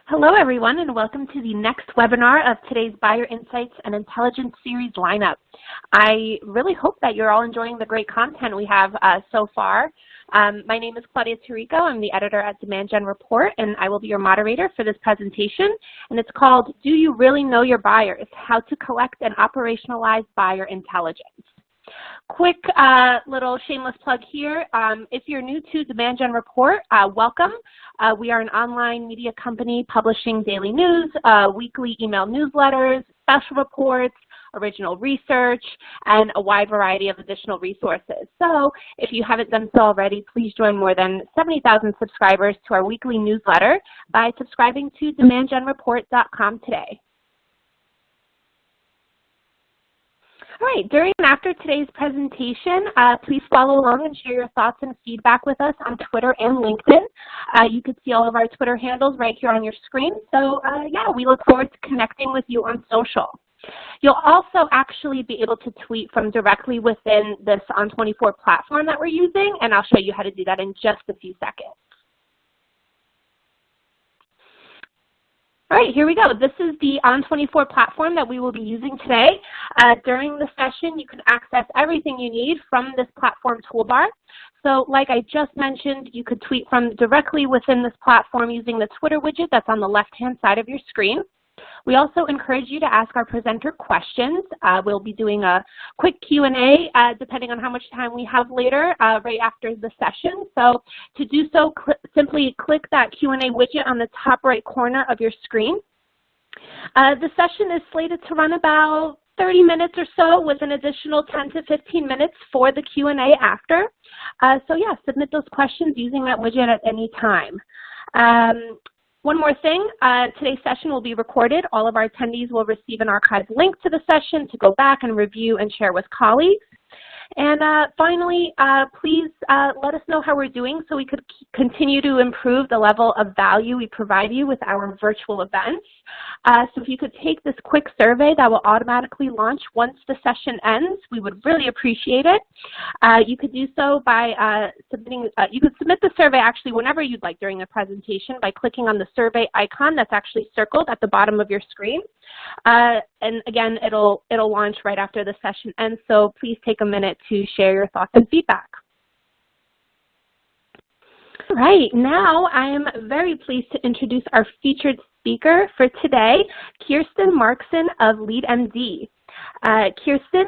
Hello, everyone, and welcome to the next webinar of today's Buyer Insights and Intelligence Series lineup. I really hope that you're all enjoying the great content we have so far. My name is Claudia Tirico. I'm the editor at Demand Gen Report, and I will be your moderator for this presentation. And it's called, Do You Really Know Your Buyers? How to Collect and Operationalize Buyer Intelligence. Quick little shameless plug here. If you're new to Demand Gen Report, welcome. We are an online media company publishing daily news, weekly email newsletters, special reports, original research, and a wide variety of additional resources. So if you haven't done so already, please join more than 70,000 subscribers to our weekly newsletter by subscribing to demandgenreport.com today. All right, during and after today's presentation, please follow along and share your thoughts and feedback with us on Twitter and LinkedIn. You can see all of our Twitter handles right here on your screen. So yeah, we look forward to connecting with you on social. You'll also actually be able to tweet from directly within this On24 platform that we're using, and I'll show you how to do that in just a few seconds. All right, here we go. This is the On24 platform that we will be using today. During the session, you can access everything you need from this platform toolbar. So like I just mentioned, you could tweet from directly within this platform using the Twitter widget that's on the left-hand side of your screen. We also encourage you to ask our presenter questions. We'll be doing a quick Q&A depending on how much time we have later right after the session. So to do so, simply click that Q&A widget on the top right corner of your screen. The session is slated to run about 30 minutes or so with an additional 10 to 15 minutes for the Q&A after. So yeah, submit those questions using that widget at any time. One more thing, today's session will be recorded. All of our attendees will receive an archived link to the session to go back and review and share with colleagues. And finally, please let us know how we're doing so we could continue to improve the level of value we provide you with our virtual events. So if you could take this quick survey that will automatically launch once the session ends, we would really appreciate it. You could do so by you could submit the survey actually whenever you'd like during the presentation by clicking on the survey icon that's actually circled at the bottom of your screen. And again, it'll launch right after the session ends, so please take a minute to share your thoughts and feedback. All right, now I am very pleased to introduce our featured speaker for today, Kirsten Markson of LeadMD. Kirsten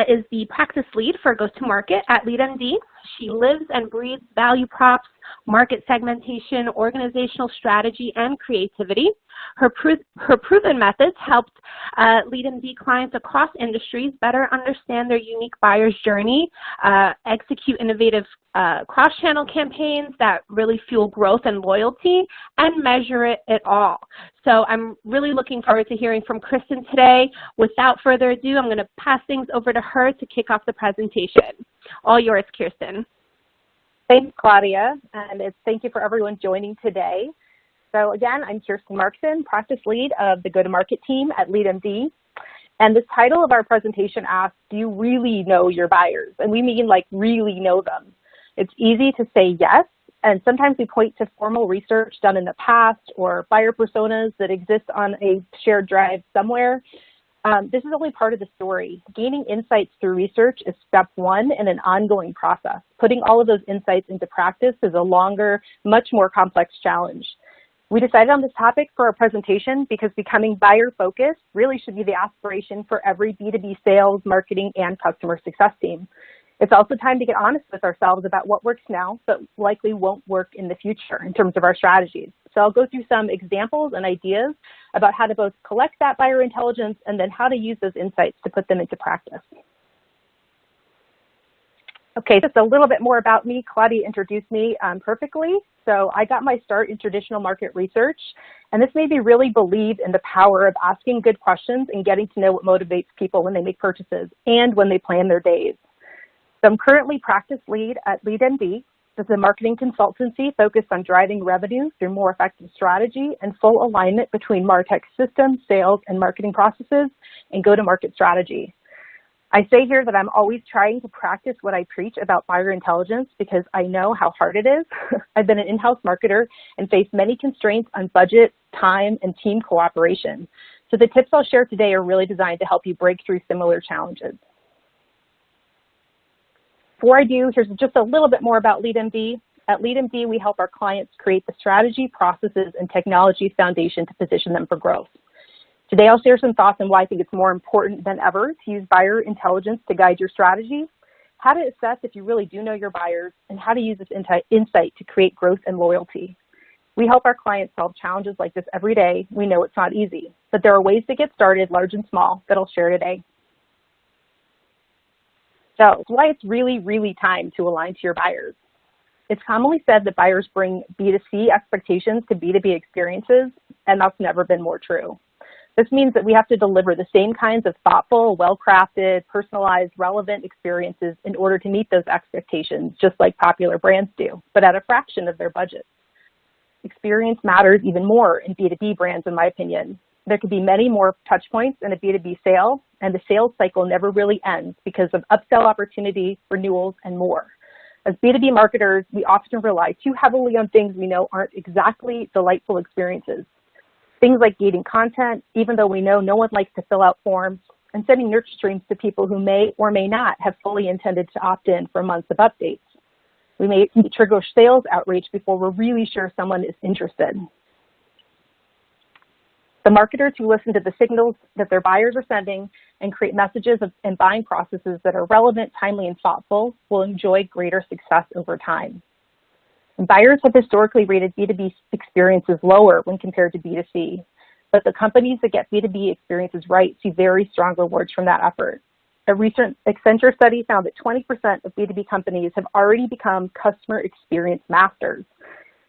is the practice lead for go-to-market at LeadMD. She lives and breathes value props, market segmentation, organizational strategy, and creativity. Her proven methods helped LeadMD clients across industries better understand their unique buyer's journey, execute innovative cross-channel campaigns that really fuel growth and loyalty, and measure it all. So I'm really looking forward to hearing from Kristen today. Without further ado, I'm going to pass things over to her to kick off the presentation. All yours, Kirsten. Thanks, Claudia, and thank you for everyone joining today. So again, I'm Kirsten Markson, practice lead of the go-to-market team at LeadMD. And the title of our presentation asks, do you really know your buyers? And we mean like really know them. It's easy to say yes, and sometimes we point to formal research done in the past or buyer personas that exist on a shared drive somewhere. This is only part of the story. Gaining insights through research is step one in an ongoing process. Putting all of those insights into practice is a longer, much more complex challenge. We decided on this topic for our presentation because becoming buyer-focused really should be the aspiration for every B2B sales, marketing, and customer success team. It's also time to get honest with ourselves about what works now, but likely won't work in the future in terms of our strategies. So I'll go through some examples and ideas about how to both collect that buyer intelligence and then how to use those insights to put them into practice. Okay, just a little bit more about me. Claudia introduced me perfectly. So I got my start in traditional market research, and this made me really believe in the power of asking good questions and getting to know what motivates people when they make purchases and when they plan their days. So I'm currently practice lead at LeadMD. This is a marketing consultancy focused on driving revenue through more effective strategy and full alignment between MarTech systems, sales, and marketing processes, and go-to-market strategy. I say here that I'm always trying to practice what I preach about buyer intelligence because I know how hard it is. I've been an in-house marketer and faced many constraints on budget, time, and team cooperation. So the tips I'll share today are really designed to help you break through similar challenges. Before I do, here's just a little bit more about LeadMD. At LeadMD, we help our clients create the strategy, processes, and technology foundation to position them for growth. Today, I'll share some thoughts on why I think it's more important than ever to use buyer intelligence to guide your strategy, how to assess if you really do know your buyers, and how to use this insight to create growth and loyalty. We help our clients solve challenges like this every day. We know it's not easy, but there are ways to get started, large and small, that I'll share today. So, why it's really time to align to your buyers. It's commonly said that buyers bring B2C expectations to B2B experiences, and that's never been more true. This means that we have to deliver the same kinds of thoughtful, well-crafted, personalized, relevant experiences in order to meet those expectations, just like popular brands do, but at a fraction of their budget. Experience matters even more in B2B brands, in my opinion. There could be many more touch points in a B2B sale, and the sales cycle never really ends because of upsell opportunities, renewals, and more. As B2B marketers, we often rely too heavily on things we know aren't exactly delightful experiences. Things like gating content, even though we know no one likes to fill out forms, and sending nurture streams to people who may or may not have fully intended to opt in for months of updates. We may trigger sales outreach before we're really sure someone is interested. The marketers who listen to the signals that their buyers are sending and create messages and buying processes that are relevant, timely, and thoughtful will enjoy greater success over time. Buyers have historically rated B2B experiences lower when compared to B2C, but the companies that get B2B experiences right see very strong rewards from that effort. A recent Accenture study found that 20% of B2B companies have already become customer experience masters.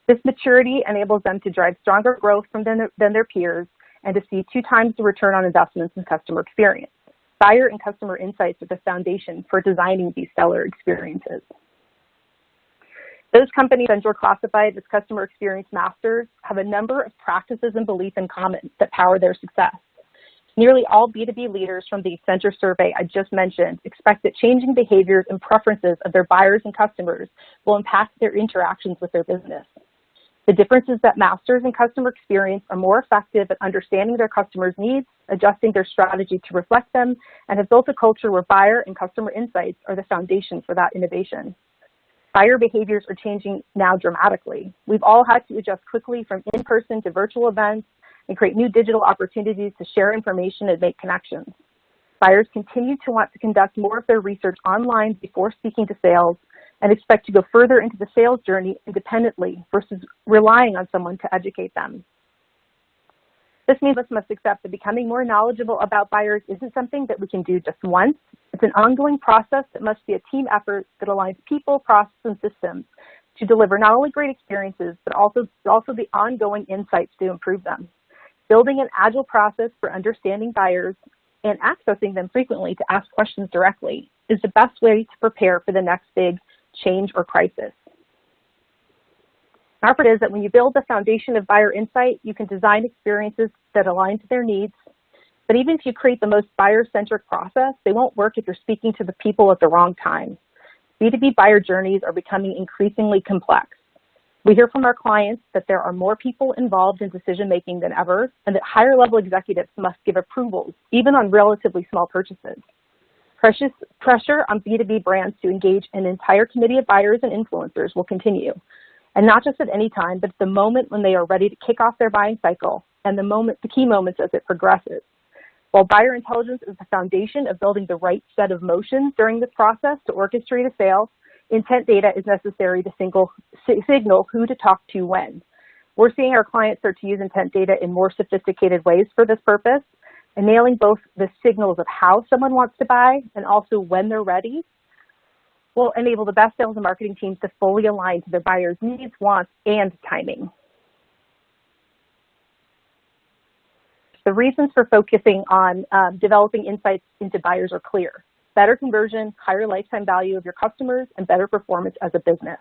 This maturity enables them to drive stronger growth than their peers and to see 2 times the return on investments in customer experience. Buyer and customer insights are the foundation for designing these stellar experiences. Those companies that are classified as customer experience masters have a number of practices and beliefs in common that power their success. Nearly all B2B leaders from the Accenture survey I just mentioned expect that changing behaviors and preferences of their buyers and customers will impact their interactions with their business. The difference is that masters in customer experience are more effective at understanding their customers' needs, adjusting their strategy to reflect them, and have built a culture where buyer and customer insights are the foundation for that innovation. Buyer behaviors are changing now dramatically. We've all had to adjust quickly from in-person to virtual events and create new digital opportunities to share information and make connections. Buyers continue to want to conduct more of their research online before speaking to sales and expect to go further into the sales journey independently versus relying on someone to educate them. This means us must accept that becoming more knowledgeable about buyers isn't something that we can do just once. It's an ongoing process that must be a team effort that aligns people, process, and systems to deliver not only great experiences, but also the ongoing insights to improve them. Building an agile process for understanding buyers and accessing them frequently to ask questions directly is the best way to prepare for the next big change or crisis. Our part is that when you build the foundation of buyer insight, you can design experiences that align to their needs. But even if you create the most buyer-centric process, they won't work if you're speaking to the people at the wrong time. B2B buyer journeys are becoming increasingly complex. We hear from our clients that there are more people involved in decision-making than ever, and that higher-level executives must give approvals, even on relatively small purchases. Pressure on B2B brands to engage an entire committee of buyers and influencers will continue, and not just at any time, but at the moment when they are ready to kick off their buying cycle, and the key moments as it progresses. While buyer intelligence is the foundation of building the right set of motions during this process to orchestrate a sale, intent data is necessary to signal who to talk to when. We're seeing our clients start to use intent data in more sophisticated ways for this purpose, and nailing both the signals of how someone wants to buy and also when they're ready will enable the best sales and marketing teams to fully align to their buyers' needs, wants, and timing. The reasons for focusing on developing insights into buyers are clear. Better conversion, higher lifetime value of your customers, and better performance as a business.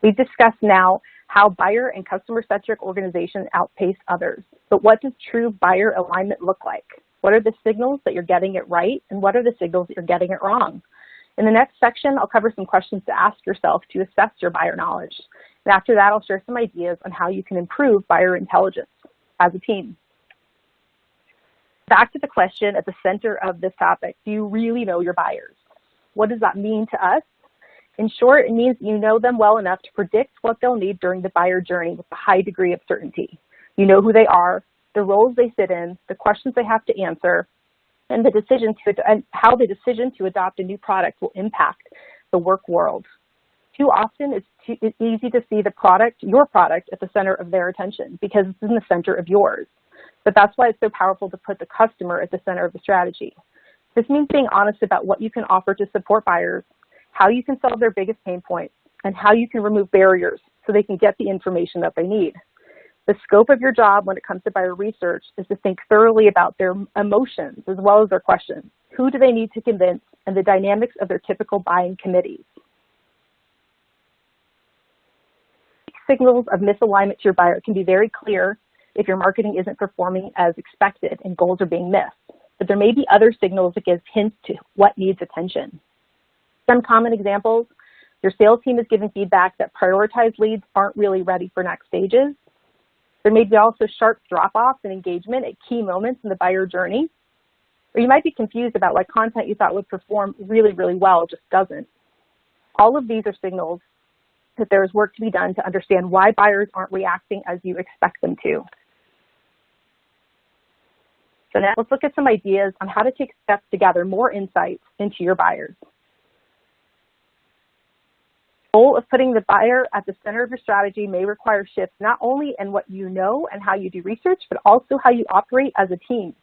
We've discussed now how buyer and customer-centric organizations outpace others. But what does true buyer alignment look like? What are the signals that you're getting it right, and what are the signals that you're getting it wrong? In the next section, I'll cover some questions to ask yourself to assess your buyer knowledge. And after that, I'll share some ideas on how you can improve buyer intelligence as a team. Back to the question at the center of this topic, do you really know your buyers? What does that mean to us? In short, it means you know them well enough to predict what they'll need during the buyer journey with a high degree of certainty. You know who they are, the roles they sit in, the questions they have to answer, and how the decision to adopt a new product will impact the work world. Too often, it's easy to see your product at the center of their attention because it's in the center of yours. But that's why it's so powerful to put the customer at the center of the strategy. This means being honest about what you can offer to support buyers, how you can solve their biggest pain points, and how you can remove barriers so they can get the information that they need. The scope of your job when it comes to buyer research is to think thoroughly about their emotions as well as their questions. Who do they need to convince, and the dynamics of their typical buying committees. Signals of misalignment to your buyer can be very clear if your marketing isn't performing as expected and goals are being missed. But there may be other signals that give hints to what needs attention. Some common examples, your sales team is giving feedback that prioritized leads aren't really ready for next stages. There may be also sharp drop-offs in engagement at key moments in the buyer journey. Or you might be confused about why content you thought would perform really, really well just doesn't. All of these are signals that there is work to be done to understand why buyers aren't reacting as you expect them to. So now let's look at some ideas on how to take steps to gather more insights into your buyers. The goal of putting the buyer at the center of your strategy may require shifts not only in what you know and how you do research, but also how you operate as a team.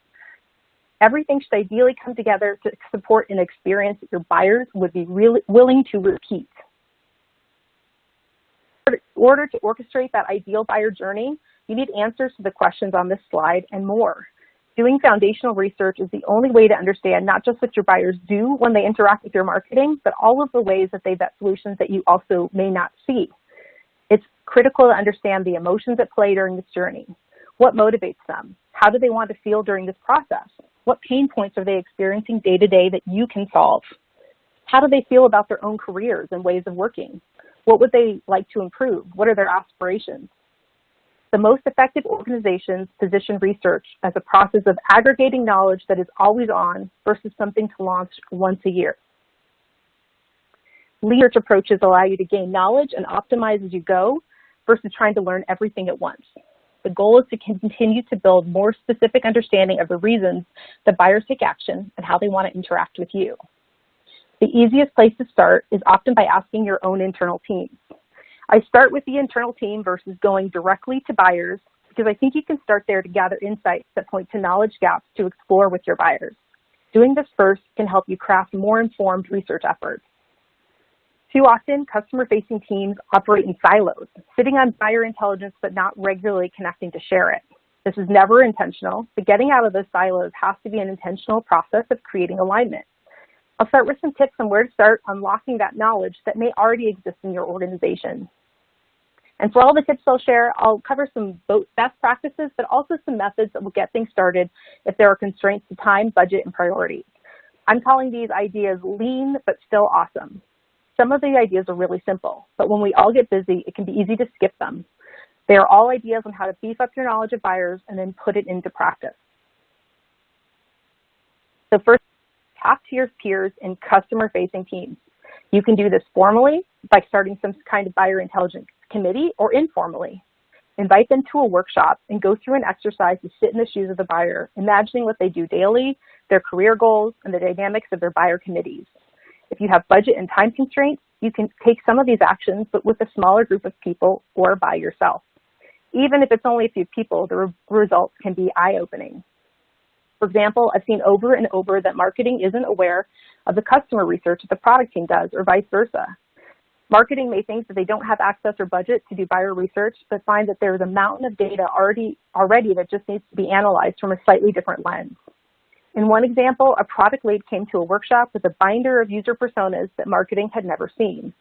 Everything should ideally come together to support an experience that your buyers would be really willing to repeat. In order to orchestrate that ideal buyer journey, you need answers to the questions on this slide and more. Doing foundational research is the only way to understand not just what your buyers do when they interact with your marketing, but all of the ways that they vet solutions that you also may not see. It's critical to understand the emotions at play during this journey. What motivates them? How do they want to feel during this process? What pain points are they experiencing day to day that you can solve? How do they feel about their own careers and ways of working? What would they like to improve? What are their aspirations? The most effective organizations position research as a process of aggregating knowledge that is always on versus something to launch once a year. Research approaches allow you to gain knowledge and optimize as you go versus trying to learn everything at once. The goal is to continue to build more specific understanding of the reasons that buyers take action and how they want to interact with you. The easiest place to start is often by asking your own internal teams. I start with the internal team versus going directly to buyers because I think you can start there to gather insights that point to knowledge gaps to explore with your buyers. Doing this first can help you craft more informed research efforts. Too often, customer-facing teams operate in silos, sitting on buyer intelligence but not regularly connecting to share it. This is never intentional, but getting out of those silos has to be an intentional process of creating alignment. I'll start with some tips on where to start unlocking that knowledge that may already exist in your organization. And for all the tips I'll share, I'll cover some best practices, but also some methods that will get things started if there are constraints to time, budget, and priorities. I'm calling these ideas lean, but still awesome. Some of the ideas are really simple, but when we all get busy, it can be easy to skip them. They are all ideas on how to beef up your knowledge of buyers and then put it into practice. So first, talk to your peers in customer-facing teams. You can do this formally by starting some kind of buyer intelligence committee or informally. Invite them to a workshop and go through an exercise to sit in the shoes of the buyer, imagining what they do daily, their career goals, and the dynamics of their buyer committees. If you have budget and time constraints, you can take some of these actions, but with a smaller group of people or by yourself. Even if it's only a few people, the results can be eye-opening. For example, I've seen over and over that marketing isn't aware of the customer research that the product team does, or vice versa. Marketing may think that they don't have access or budget to do buyer research, but find that there's a mountain of data already that just needs to be analyzed from a slightly different lens. In one example, a product lead came to a workshop with a binder of user personas that marketing had never seen.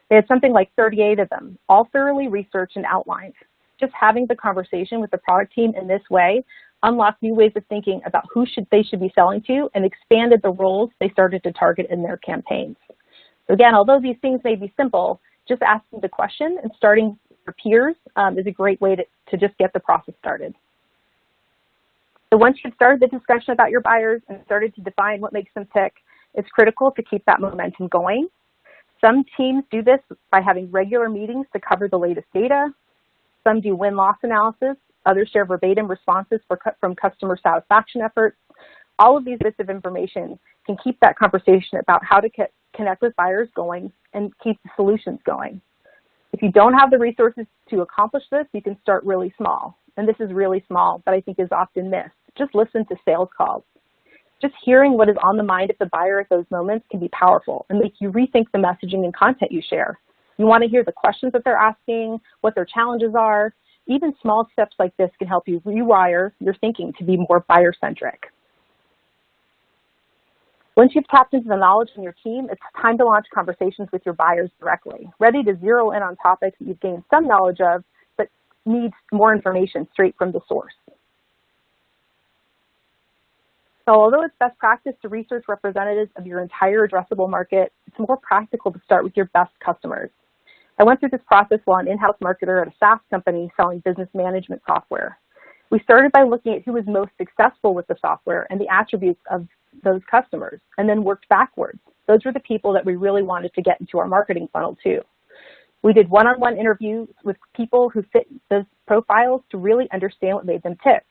They had something like 38 of them, all thoroughly researched and outlined. Just having the conversation with the product team in this way unlocked new ways of thinking about who they should be selling to, and expanded the roles they started to target in their campaigns. So again, although these things may be simple, just asking the question and starting your peers is a great way to just get the process started. So once you've started the discussion about your buyers and started to define what makes them tick, it's critical to keep that momentum going. Some teams do this by having regular meetings to cover the latest data. Some do win-loss analysis. Others share verbatim responses from customer satisfaction efforts. All of these bits of information can keep that conversation about how to connect with buyers going and keep the solutions going. If you don't have the resources to accomplish this, you can start really small. And this is really small, but I think is often missed. Just listen to sales calls. Just hearing what is on the mind of the buyer at those moments can be powerful and make you rethink the messaging and content you share. You want to hear the questions that they're asking, what their challenges are. Even small steps like this can help you rewire your thinking to be more buyer-centric. Once you've tapped into the knowledge in your team, it's time to launch conversations with your buyers directly, ready to zero in on topics that you've gained some knowledge of, but need more information straight from the source. So although it's best practice to research representatives of your entire addressable market, it's more practical to start with your best customers. I went through this process while an in-house marketer at a SaaS company selling business management software. We started by looking at who was most successful with the software and the attributes of those customers, and then worked backwards. Those were the people that we really wanted to get into our marketing funnel too. We did one-on-one interviews with people who fit those profiles to really understand what made them tick.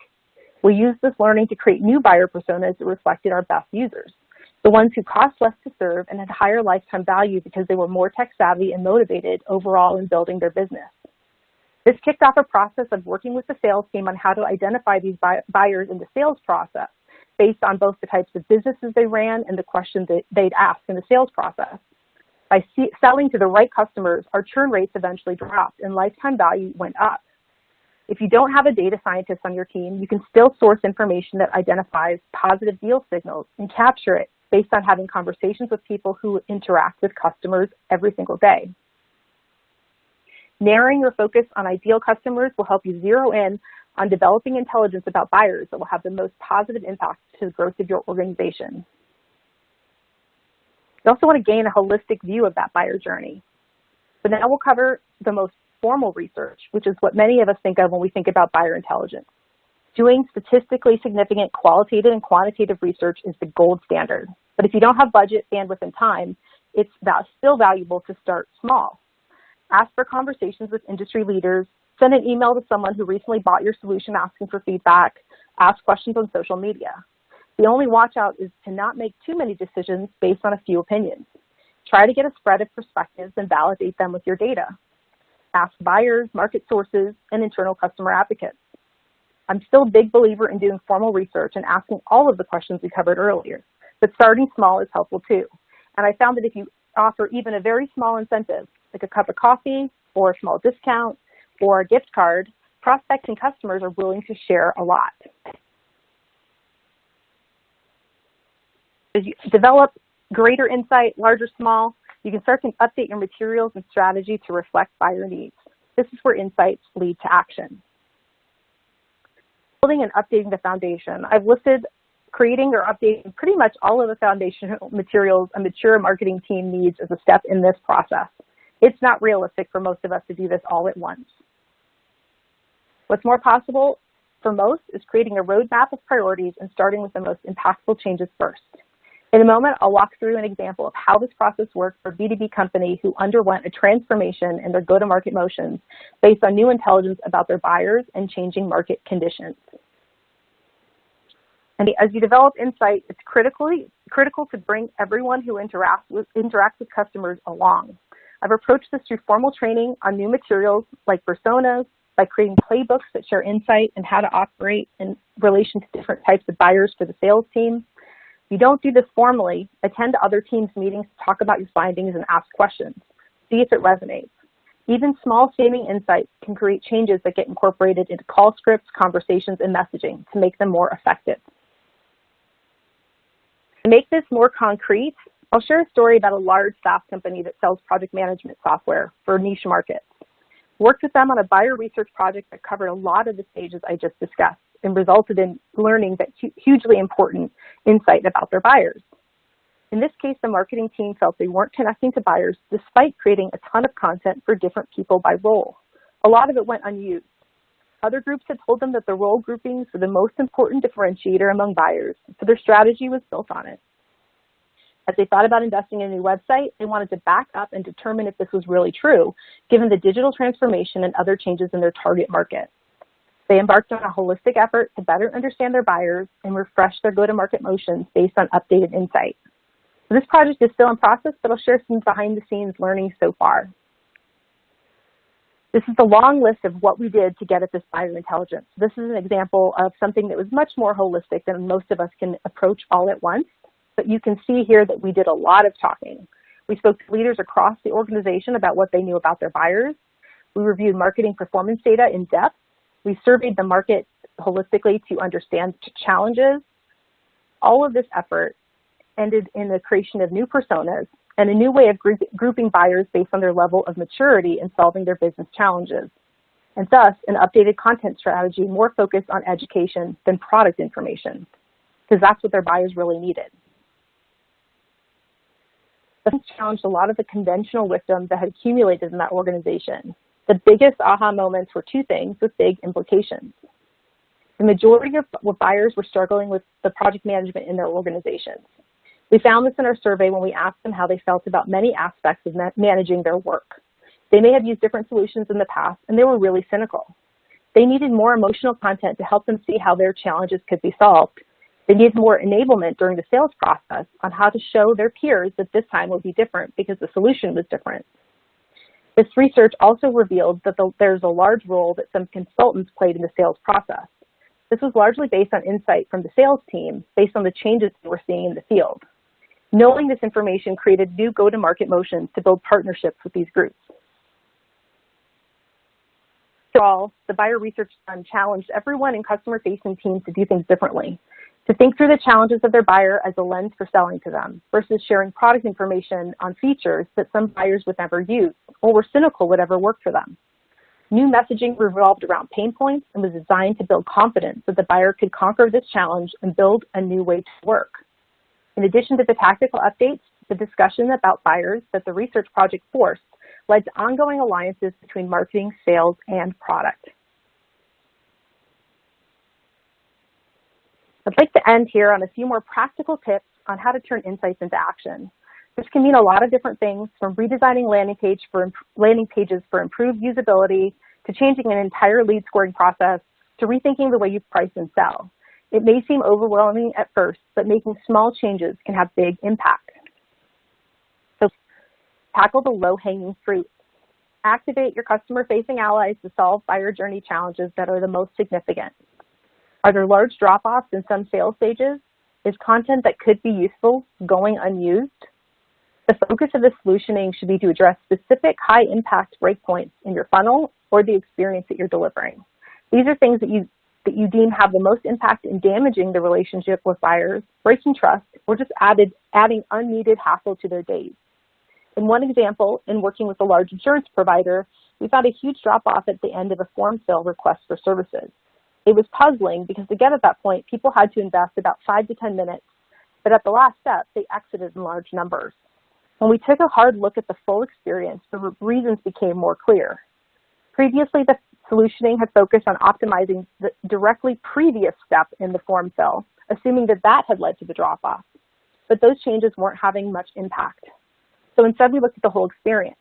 We used this learning to create new buyer personas that reflected our best users, the ones who cost less to serve and had higher lifetime value because they were more tech savvy and motivated overall in building their business. This kicked off a process of working with the sales team on how to identify these buyers in the sales process based on both the types of businesses they ran and the questions that they'd ask in the sales process. By selling to the right customers, our churn rates eventually dropped and lifetime value went up. If you don't have a data scientist on your team, you can still source information that identifies positive deal signals and capture it based on having conversations with people who interact with customers every single day. Narrowing your focus on ideal customers will help you zero in on developing intelligence about buyers that will have the most positive impact to the growth of your organization. You also want to gain a holistic view of that buyer journey. But now we'll cover the most formal research, which is what many of us think of when we think about buyer intelligence. Doing statistically significant qualitative and quantitative research is the gold standard. But if you don't have budget, bandwidth, and time, it's still valuable to start small. Ask for conversations with industry leaders, send an email to someone who recently bought your solution asking for feedback, ask questions on social media. The only watch out is to not make too many decisions based on a few opinions. Try to get a spread of perspectives and validate them with your data. Ask buyers, market sources, and internal customer advocates. I'm still a big believer in doing formal research and asking all of the questions we covered earlier, but starting small is helpful too. And I found that if you offer even a very small incentive, like a cup of coffee or a small discount or a gift card, prospects and customers are willing to share a lot. As you develop greater insight, large or small, you can start to update your materials and strategy to reflect buyer needs. This is where insights lead to action. Building and updating the foundation. I've listed creating or updating pretty much all of the foundational materials a mature marketing team needs as a step in this process. It's not realistic for most of us to do this all at once. What's more possible for most is creating a roadmap of priorities and starting with the most impactful changes first. In a moment, I'll walk through an example of how this process worked for a B2B company who underwent a transformation in their go-to-market motions based on new intelligence about their buyers and changing market conditions. And as you develop insight, it's critical to bring everyone who interacts with customers along. I've approached this through formal training on new materials like personas, by creating playbooks that share insight and how to operate in relation to different types of buyers for the sales team. If you don't do this formally, attend other teams' meetings to talk about your findings and ask questions. See if it resonates. Even small saving insights can create changes that get incorporated into call scripts, conversations, and messaging to make them more effective. To make this more concrete, I'll share a story about a large SaaS company that sells project management software for niche markets. Worked with them on a buyer research project that covered a lot of the stages I just discussed, and resulted in learning that hugely important insight about their buyers. In this case, the marketing team felt they weren't connecting to buyers despite creating a ton of content for different people by role. A lot of it went unused. Other groups had told them that the role groupings were the most important differentiator among buyers, so their strategy was built on it. As they thought about investing in a new website, they wanted to back up and determine if this was really true, given the digital transformation and other changes in their target market. They embarked on a holistic effort to better understand their buyers and refresh their go-to-market motions based on updated insight. So this project is still in process, but I'll share some behind-the-scenes learning so far. This is the long list of what we did to get at this buyer intelligence. This is an example of something that was much more holistic than most of us can approach all at once, but you can see here that we did a lot of talking. We spoke to leaders across the organization about what they knew about their buyers. We reviewed marketing performance data in depth. We surveyed the market holistically to understand challenges. All of this effort ended in the creation of new personas and a new way of grouping buyers based on their level of maturity in solving their business challenges, and thus an updated content strategy more focused on education than product information, because that's what their buyers really needed. This challenged a lot of the conventional wisdom that had accumulated in that organization. The biggest aha moments were two things with big implications. The majority of buyers were struggling with the project management in their organizations. We found this in our survey when we asked them how they felt about many aspects of managing their work. They may have used different solutions in the past, and they were really cynical. They needed more emotional content to help them see how their challenges could be solved. They needed more enablement during the sales process on how to show their peers that this time would be different because the solution was different. This research also revealed that there's a large role that some consultants played in the sales process. This was largely based on insight from the sales team based on the changes they were seeing in the field. Knowing this information created new go-to-market motions to build partnerships with these groups. Overall, the buyer research done challenged everyone in customer-facing teams to do things differently, to think through the challenges of their buyer as a lens for selling to them versus sharing product information on features that some buyers would never use or were cynical would ever work for them. New messaging revolved around pain points and was designed to build confidence that the buyer could conquer this challenge and build a new way to work. In addition to the tactical updates, the discussion about buyers that the research project forced led to ongoing alliances between marketing, sales, and product. I'd like to end here on a few more practical tips on how to turn insights into action. This can mean a lot of different things, from redesigning landing pages for improved usability, to changing an entire lead scoring process, to rethinking the way you price and sell. It may seem overwhelming at first, but making small changes can have big impact. So tackle the low-hanging fruit. Activate your customer-facing allies to solve buyer journey challenges that are the most significant. Are there large drop-offs in some sales stages? Is content that could be useful going unused? The focus of the solutioning should be to address specific high-impact breakpoints in your funnel or the experience that you're delivering. These are things that you deem have the most impact in damaging the relationship with buyers, breaking trust, or just adding unneeded hassle to their days. In one example, in working with a large insurance provider, we found a huge drop-off at the end of a form fill request for services. It was puzzling because to get at that point, people had to invest about 5 to 10 minutes, but at the last step, they exited in large numbers. When we took a hard look at the full experience, the reasons became more clear. Previously, the solutioning had focused on optimizing the directly previous step in the form fill, assuming that that had led to the drop-off. But those changes weren't having much impact. So instead, we looked at the whole experience.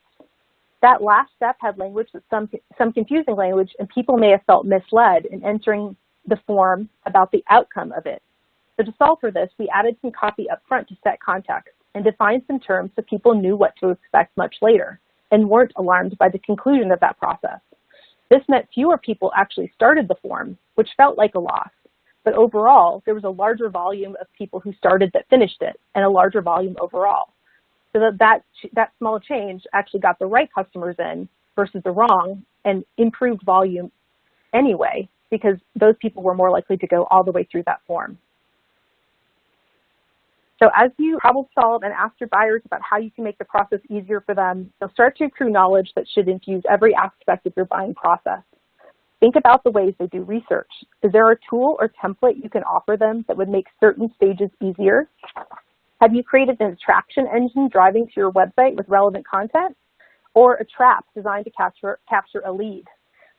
That last step had language, with some confusing language, and people may have felt misled in entering the form about the outcome of it. So to solve for this, we added some copy up front to set context and defined some terms so people knew what to expect much later and weren't alarmed by the conclusion of that process. This meant fewer people actually started the form, which felt like a loss. But overall, there was a larger volume of people who started that finished it, and a larger volume overall. So that small change actually got the right customers in versus the wrong, and improved volume anyway, because those people were more likely to go all the way through that form. So as you problem solve and ask your buyers about how you can make the process easier for them, you'll start to accrue knowledge that should infuse every aspect of your buying process. Think about the ways they do research. Is there a tool or template you can offer them that would make certain stages easier? Have you created an attraction engine driving to your website with relevant content? Or a trap designed to capture a lead?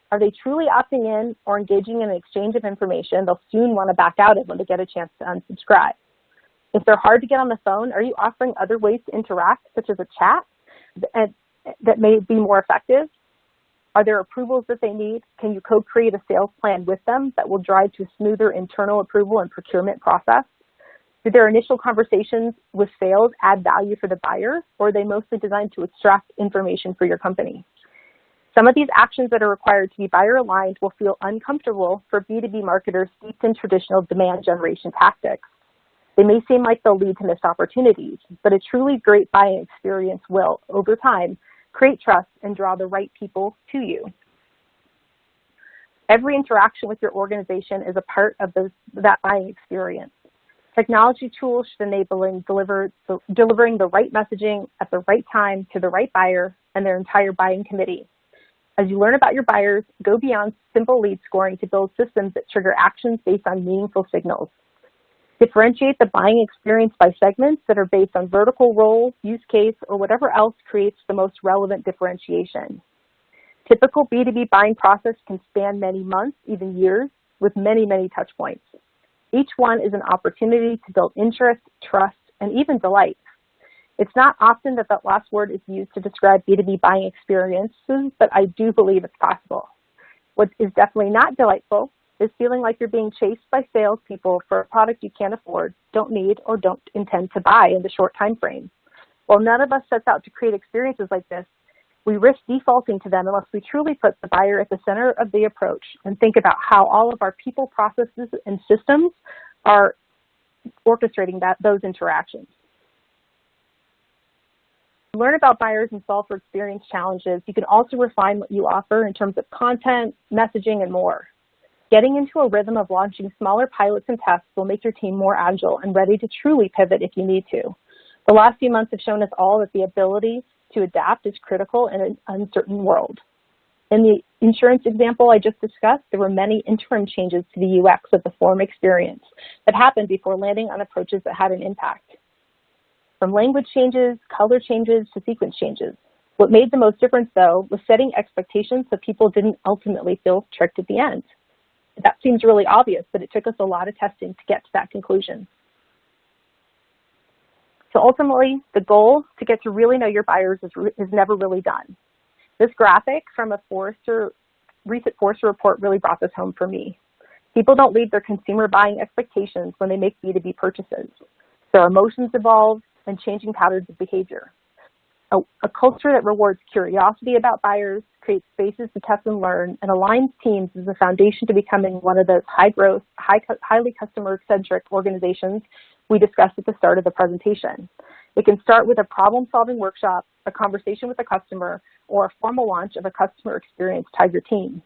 Are they truly opting in or engaging in an exchange of information they'll soon want to back out of when they get a chance to unsubscribe? If they're hard to get on the phone, are you offering other ways to interact, such as a chat, that may be more effective? Are there approvals that they need? Can you co-create a sales plan with them that will drive to a smoother internal approval and procurement process? Do their initial conversations with sales add value for the buyer, or are they mostly designed to extract information for your company? Some of these actions that are required to be buyer-aligned will feel uncomfortable for B2B marketers steeped in traditional demand generation tactics. They may seem like they'll lead to missed opportunities, but a truly great buying experience will, over time, create trust and draw the right people to you. Every interaction with your organization is a part of that buying experience. Technology tools should enable delivering the right messaging at the right time to the right buyer and their entire buying committee. As you learn about your buyers, go beyond simple lead scoring to build systems that trigger actions based on meaningful signals. Differentiate the buying experience by segments that are based on vertical role, use case, or whatever else creates the most relevant differentiation. Typical B2B buying process can span many months, even years, with many, many touch points. Each one is an opportunity to build interest, trust, and even delight. It's not often that that last word is used to describe B2B buying experiences, but I do believe it's possible. What is definitely not delightful is feeling like you're being chased by salespeople for a product you can't afford, don't need, or don't intend to buy in the short time frame. While none of us sets out to create experiences like this, we risk defaulting to them unless we truly put the buyer at the center of the approach and think about how all of our people, processes, and systems are orchestrating those interactions. To learn about buyers and solve for experience challenges, you can also refine what you offer in terms of content, messaging, and more. Getting into a rhythm of launching smaller pilots and tests will make your team more agile and ready to truly pivot if you need to. The last few months have shown us all that the ability to adapt is critical in an uncertain world. In the insurance example I just discussed, there were many interim changes to the UX of the form experience that happened before landing on approaches that had an impact. From language changes, color changes, to sequence changes. What made the most difference, though, was setting expectations so people didn't ultimately feel tricked at the end. That seems really obvious, but it took us a lot of testing to get to that conclusion. So ultimately, the goal to get to really know your buyers is never really done. This graphic from a recent Forrester report really brought this home for me. People don't leave their consumer buying expectations when they make B2B purchases. Their emotions evolve and changing patterns of behavior. A culture that rewards curiosity about buyers, creates spaces to test and learn, and aligns teams is the foundation to becoming one of those high-growth, highly customer-centric organizations we discussed at the start of the presentation. It can start with a problem-solving workshop, a conversation with a customer, or a formal launch of a customer experience tiger team.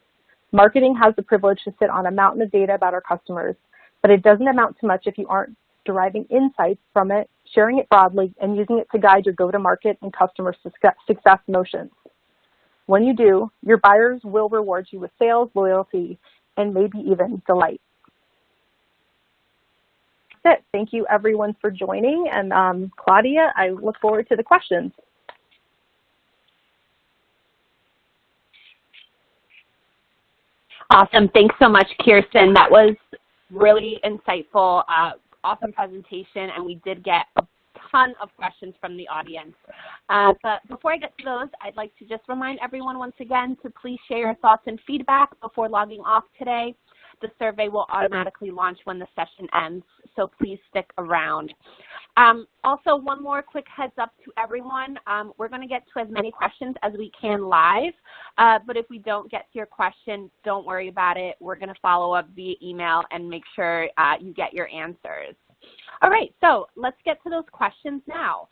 Marketing has the privilege to sit on a mountain of data about our customers, but it doesn't amount to much if you aren't deriving insights from it, sharing it broadly, and using it to guide your go-to-market and customer success motions. When you do, your buyers will reward you with sales, loyalty, and maybe even delight. That's it. Thank you, everyone, for joining. And Claudia, I look forward to the questions. Awesome. Thanks so much, Kirsten. That was really insightful. Awesome presentation, and we did get a ton of questions from the audience. But before I get to those, I'd like to just remind everyone once again to please share your thoughts and feedback before logging off today. The survey will automatically launch when the session ends, so please stick around. Also, one more quick heads up to everyone. We're going to get to as many questions as we can live, but if we don't get to your question, don't worry about it. We're going to follow up via email and make sure you get your answers. All right, so let's get to those questions now.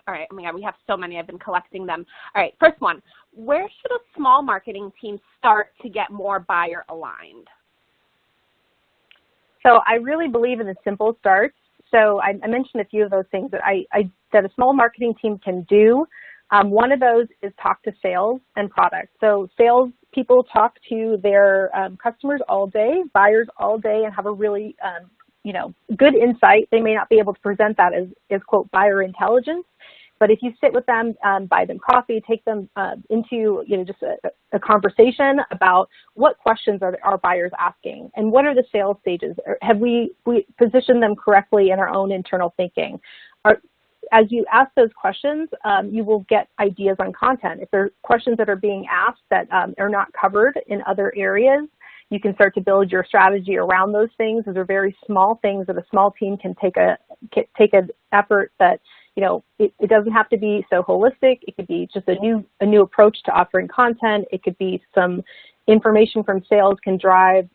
All right, oh my God, we have so many. I've been collecting them. All right, first one. Where should a small marketing team start to get more buyer aligned? So I really believe in the simple starts. So I mentioned a few of those things that that a small marketing team can do One of those is talk to sales and product. So sales people talk to their customers all day, buyers all day, and have a really good insight. They may not be able to present that as quote, buyer intelligence, but if you sit with them, buy them coffee, take them into just a conversation about what questions are buyers asking and what are the sales stages? Have we positioned them correctly in our own internal thinking? As you ask those questions, you will get ideas on content. If there are questions that are being asked that are not covered in other areas, you can start to build your strategy around those things. Those are very small things that a small team can take an effort that, it doesn't have to be so holistic. It could be just a new approach to offering content. It could be some information from sales can drive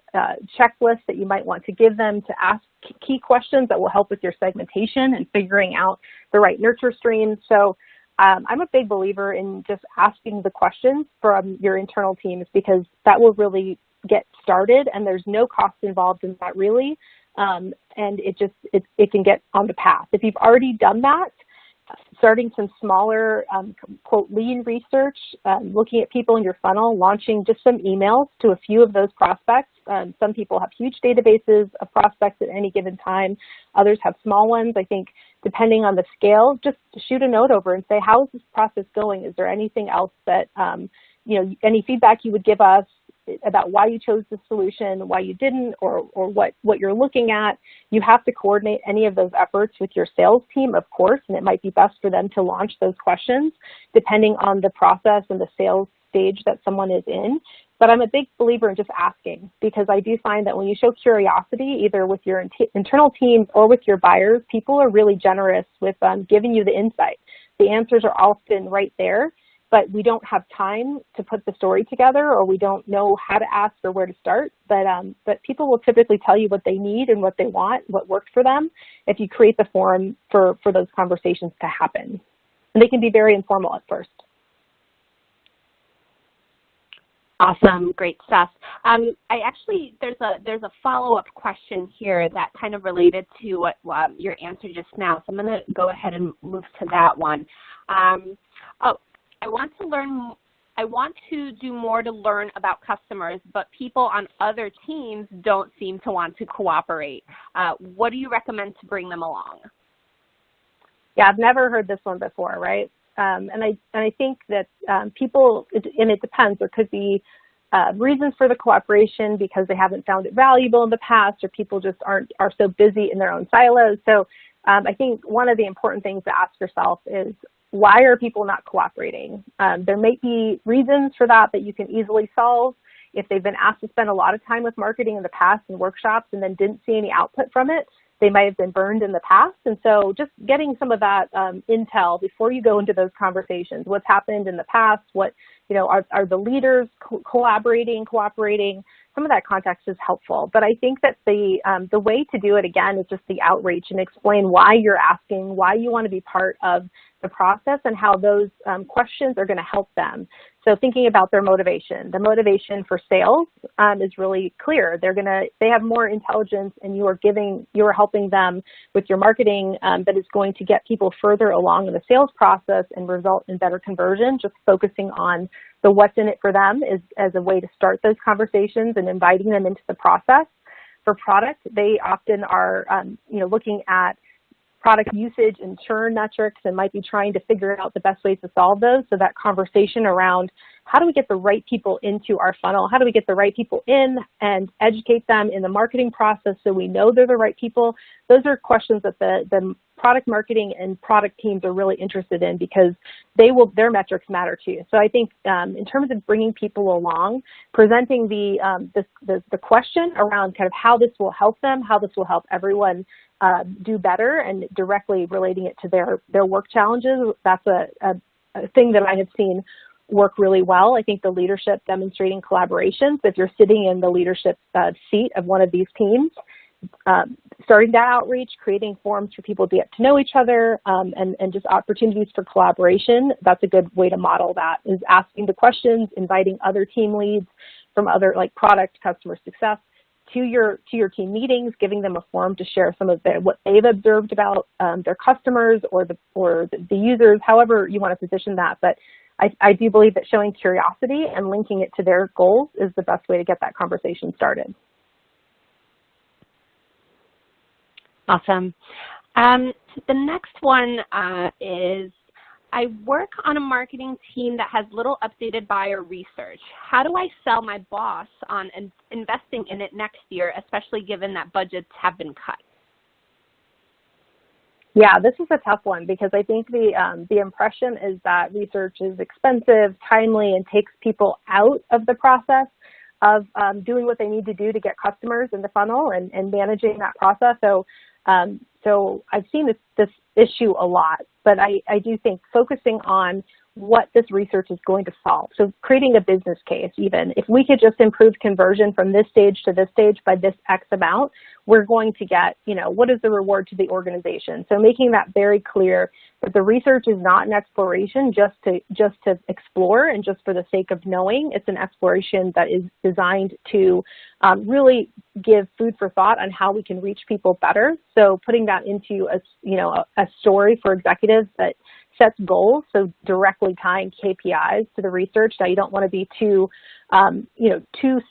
checklists that you might want to give them to ask key questions that will help with your segmentation and figuring out the right nurture streams. So I'm a big believer in just asking the questions from your internal teams because that will really get started and there's no cost involved in that really. And it can get on the path. If you've already done that, starting some smaller, quote, lean research, looking at people in your funnel, launching just some emails to a few of those prospects. Some people have huge databases of prospects at any given time. Others have small ones. I think depending on the scale, just shoot a note over and say, how is this process going? Is there anything else that, any feedback you would give us about why you chose the solution, why you didn't, or what you're looking at. You have to coordinate any of those efforts with your sales team, of course, and it might be best for them to launch those questions depending on the process and the sales stage that someone is in. But I'm a big believer in just asking because I do find that when you show curiosity, either with your internal teams or with your buyers, people are really generous with giving you the insight. The answers are often right there, but we don't have time to put the story together or we don't know how to ask or where to start. But people will typically tell you what they need and what they want, what works for them, if you create the forum for those conversations to happen. And they can be very informal at first. Awesome, great stuff. There's a follow-up question here that kind of related to what your answer just now. So I'm going to go ahead and move to that one. I want to do more to learn about customers, but people on other teams don't seem to want to cooperate. What do you recommend to bring them along? Yeah, I've never heard this one before, right? And I think that people, and it depends, there could be reasons for the cooperation because they haven't found it valuable in the past or people just are so busy in their own silos. So I think one of the important things to ask yourself is, why are people not cooperating? There may be reasons for that you can easily solve. If they've been asked to spend a lot of time with marketing in the past and workshops and then didn't see any output from it, they might have been burned in the past. And so just getting some of that intel before you go into those conversations, what's happened in the past, what, are the leaders cooperating? Some of that context is helpful. But I think that the way to do it, again, is just the outreach and explain why you're asking, why you want to be part of the process and how those questions are going to help them. So thinking about their motivation. The motivation for sales is really clear. They have more intelligence and you are helping them with your marketing that is going to get people further along in the sales process and result in better conversion. Just focusing on the what's in it for them as a way to start those conversations and inviting them into the process. For product, they often are looking at product usage and churn metrics and might be trying to figure out the best ways to solve those. So that conversation around how do we get the right people into our funnel? How do we get the right people in and educate them in the marketing process so we know they're the right people? Those are questions that the product marketing and product teams are really interested in because their metrics matter too. So I think in terms of bringing people along, presenting the question around kind of how this will help them, how this will help everyone do better, and directly relating it to their work challenges, that's a thing that I have seen work really well. I think the leadership demonstrating collaboration. So if you're sitting in the leadership seat of one of these teams, starting that outreach, creating forums for people to get to know each other, and just opportunities for collaboration, that's a good way to model that, is asking the questions, inviting other team leads from other like product, customer success, to your team meetings, giving them a forum to share some of what they've observed about their customers or the users, however you want to position that. But I do believe that showing curiosity and linking it to their goals is the best way to get that conversation started. Awesome. The next one is, I work on a marketing team that has little updated buyer research. How do I sell my boss on investing in it next year, especially given that budgets have been cut? Yeah, this is a tough one because I think the impression is that research is expensive, timely, and takes people out of the process of doing what they need to do to get customers in the funnel and managing that process. So I've seen this issue a lot, but I do think focusing on what this research is going to solve. So creating a business case, even if we could just improve conversion from this stage to this stage by this X amount, we're going to get, what is the reward to the organization? So making that very clear that the research is not an exploration just to explore and just for the sake of knowing. It's an exploration that is designed to really give food for thought on how we can reach people better. So putting that into a story for executives that sets goals, so directly tying KPIs to the research. Now, you don't want to be too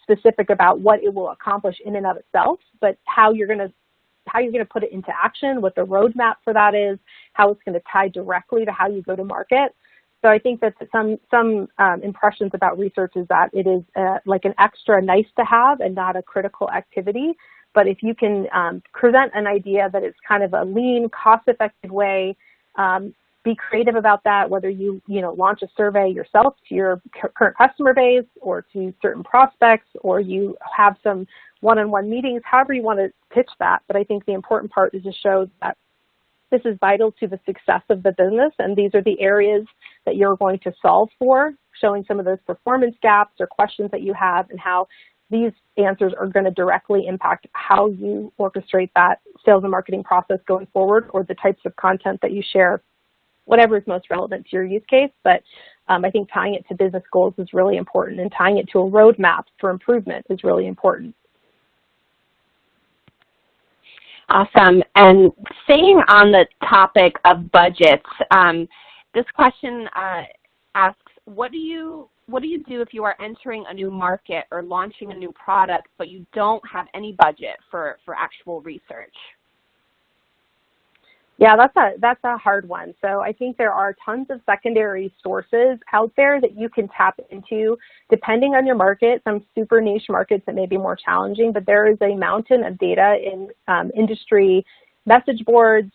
specific about what it will accomplish in and of itself, but how you're going to put it into action, what the roadmap for that is, how it's going to tie directly to how you go to market. So I think that some impressions about research is that it is like an extra nice to have and not a critical activity. But if you can present an idea that is kind of a lean, cost-effective way, be creative about that, whether you launch a survey yourself to your current customer base or to certain prospects, or you have some one-on-one meetings, however you want to pitch that. But I think the important part is to show that this is vital to the success of the business, and these are the areas that you're going to solve for, showing some of those performance gaps or questions that you have and how these answers are going to directly impact how you orchestrate that sales and marketing process going forward, or the types of content that you share, whatever is most relevant to your use case. But I think tying it to business goals is really important, and tying it to a roadmap for improvement is really important. Awesome. And staying on the topic of budgets, this question asks, what do you do if you are entering a new market or launching a new product, but you don't have any budget for actual research? Yeah, that's a hard one. So I think there are tons of secondary sources out there that you can tap into depending on your market. Some super niche markets that may be more challenging, but there is a mountain of data in industry message boards,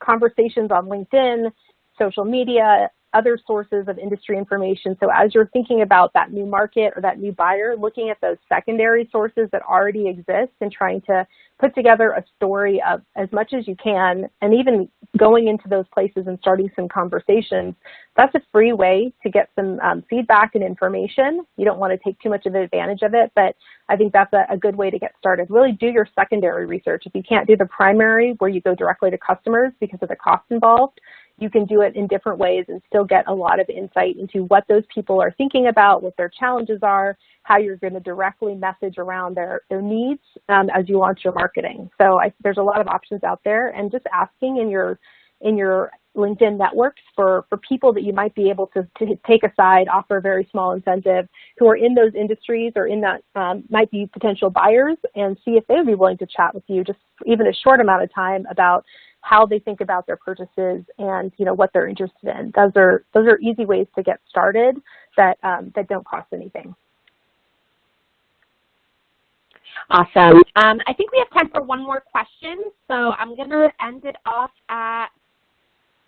conversations on LinkedIn, social media, other sources of industry information. So as you're thinking about that new market or that new buyer, looking at those secondary sources that already exist and trying to put together a story of as much as you can, and even going into those places and starting some conversations, that's a free way to get some feedback and information. You don't want to take too much of advantage of it, but I think that's a good way to get started. Really do your secondary research. If you can't do the primary where you go directly to customers because of the cost involved, you can do it in different ways and still get a lot of insight into what those people are thinking about, what their challenges are, how you're going to directly message around their needs as you launch your marketing. So there's a lot of options out there, and just asking in your LinkedIn networks for people that you might be able to take aside, offer a very small incentive, who are in those industries or in that might be potential buyers, and see if they would be willing to chat with you just even a short amount of time about how they think about their purchases and what they're interested in. Those are easy ways to get started that don't cost anything. Awesome. I think we have time for one more question, so I'm going to end it off at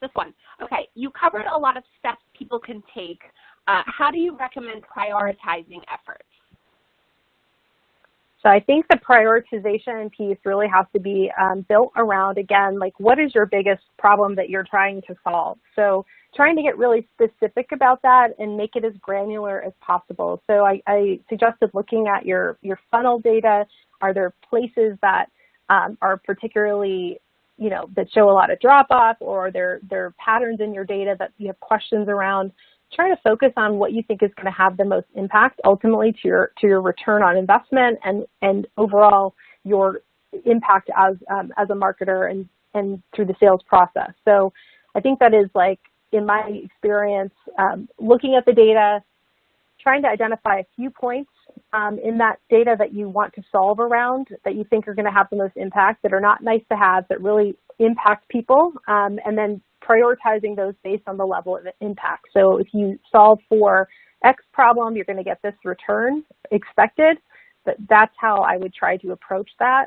this one. Okay, you covered a lot of steps people can take. How do you recommend prioritizing efforts? So I think the prioritization piece really has to be built around, again, like what is your biggest problem that you're trying to solve? So trying to get really specific about that and make it as granular as possible. So I suggested looking at your funnel data. Are there places that are particularly, that show a lot of drop-off, or there are patterns in your data that you have questions around? try to focus on what you think is going to have the most impact ultimately to your return on investment and overall your impact as a marketer and through the sales process. So I think that is, like, in my experience, looking at the data, trying to identify a few points in that data that you want to solve around, that you think are going to have the most impact, that are not nice to have, that really impact people, and then prioritizing those based on the level of impact. So if you solve for X problem, you're going to get this return expected. But that's how I would try to approach that.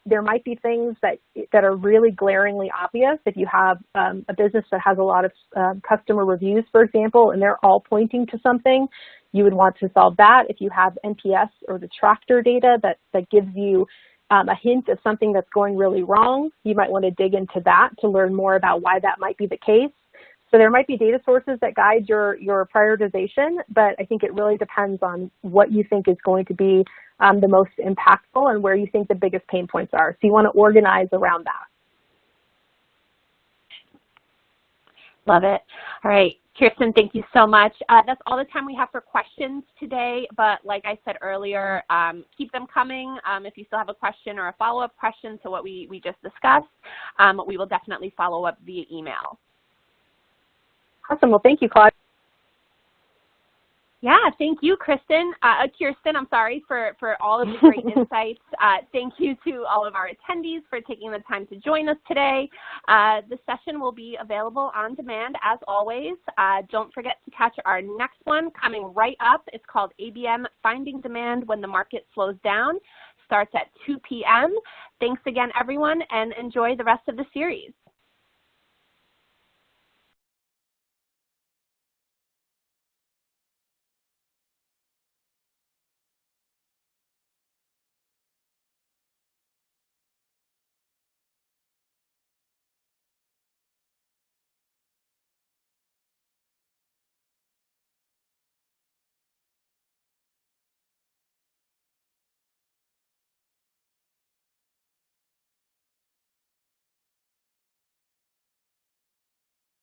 There might be things that are really glaringly obvious. If you have a business that has a lot of customer reviews, for example, and they're all pointing to something, you would want to solve that. If you have NPS or the tractor data that gives you a hint of something that's going really wrong, you might want to dig into that to learn more about why that might be the case. So there might be data sources that guide your prioritization, but I think it really depends on what you think is going to be the most impactful and where you think the biggest pain points are. So you want to organize around that. Love it. All right, Kirsten, thank you so much. That's all the time we have for questions today, but like I said earlier, keep them coming. If you still have a question or a follow-up question to what we just discussed, we will definitely follow up via email. Awesome. Well, thank you, Claudia. Yeah, thank you, Kirsten, I'm sorry, for all of the great insights. Thank you to all of our attendees for taking the time to join us today. The session will be available on demand as always. Don't forget to catch our next one coming right up. It's called ABM Finding Demand When the Market Slows Down. Starts at 2 p.m. Thanks again, everyone, and enjoy the rest of the series.